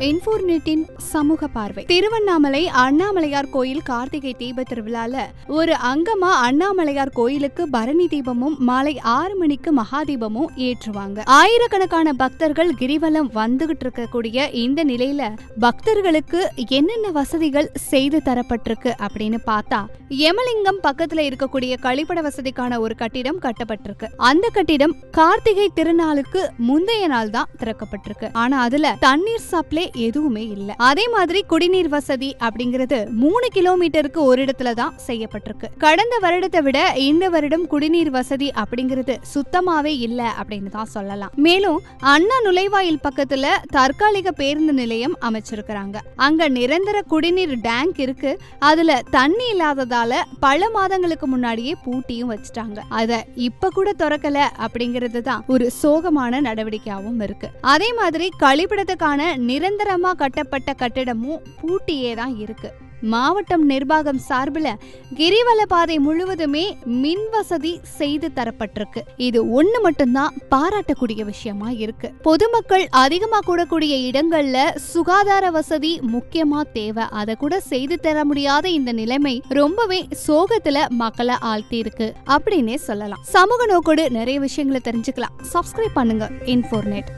இன்ஃபோர்நெட்டின் சமூக பார்வை. திருவண்ணாமலை அண்ணாமலையார் கோயில் கார்த்திகை தீப திருவிழால ஒரு அங்கமா அண்ணாமலையார் கோயிலுக்கு பரணி தீபமும் மாலை 6 மணிக்கு மகாதீபமும் ஏற்றுவாங்க. ஆயிரக்கணக்கான பக்தர்கள் கிரிவலம் வந்துகிட்டு இருக்கக்கூடிய இந்த நிலையில பக்தர்களுக்கு என்னென்ன வசதிகள் செய்து தரப்பட்டிருக்கு அப்படின்னு பார்த்தா, யமலிங்கம் பக்கத்துல இருக்கக்கூடிய கழிப்பட வசதிக்கான ஒரு கட்டிடம் கட்டப்பட்டிருக்கு. அந்த கட்டிடம் கார்த்திகை திருநாளுக்கு முந்தைய நாள் தான் திறக்கப்பட்டிருக்கு. ஆனா அதுல தண்ணீர் சப்ளை எதுவுமே இல்ல. அதே மாதிரி குடிநீர் வசதி அப்படிங்கிறது 3 கிலோமீட்டருக்கு ஒரு இடத்துல தான் செய்யப்பட்டிருக்கு. கடந்த வருடத்தை விட இந்த வருடம் குடிநீர் வசதி அப்படிங்கிறது சுத்தமாவே இல்ல அப்படின்னு தான் சொல்லலாம். மேலும் அண்ணா நுழைவாயில் பக்கத்துல தற்காலிக பேருந்து நிலையம் அமைச்சிருக்கிறாங்க. அங்க நிரந்தர குடிநீர் டேங்க் இருக்கு. அதுல தண்ணி இல்லாததால பல மாதங்களுக்கு முன்னாடியே பூட்டியும் வச்சுட்டாங்க. அத இப்ப கூட திறக்கல அப்படிங்கிறது தான் ஒரு சோகமான நடவடிக்கையாவும் இருக்கு. அதே மாதிரி கழிப்பிடத்துக்கான நிரந்தரமா கட்டப்பட்ட கட்டிடமும் பூட்டியே தான் இருக்கு. மாவட்டம் நிர்வாகம் சார்பில் கிரிவல பாதை முழுவதுமே மின் வசதி செய்து தரப்பட்டிருக்கு. இது ஒண்ணு மட்டும்தான் பாராட்டக்கூடிய விஷயமா இருக்கு. பொதுமக்கள் அதிகமா கூடக்கூடிய இடங்கள்ல சுகாதார வசதி முக்கியமா தேவை. அதை கூட செய்து தர முடியாத இந்த நிலைமை ரொம்பவே சோகத்துல மக்களை ஆழ்த்தி இருக்கு அப்படின்னே சொல்லலாம். சமூக நோக்கோடு நிறைய விஷயங்களை தெரிஞ்சுக்கலாம். சப்ஸ்கிரைப் பண்ணுங்க இன்ஃபோர்நெட்.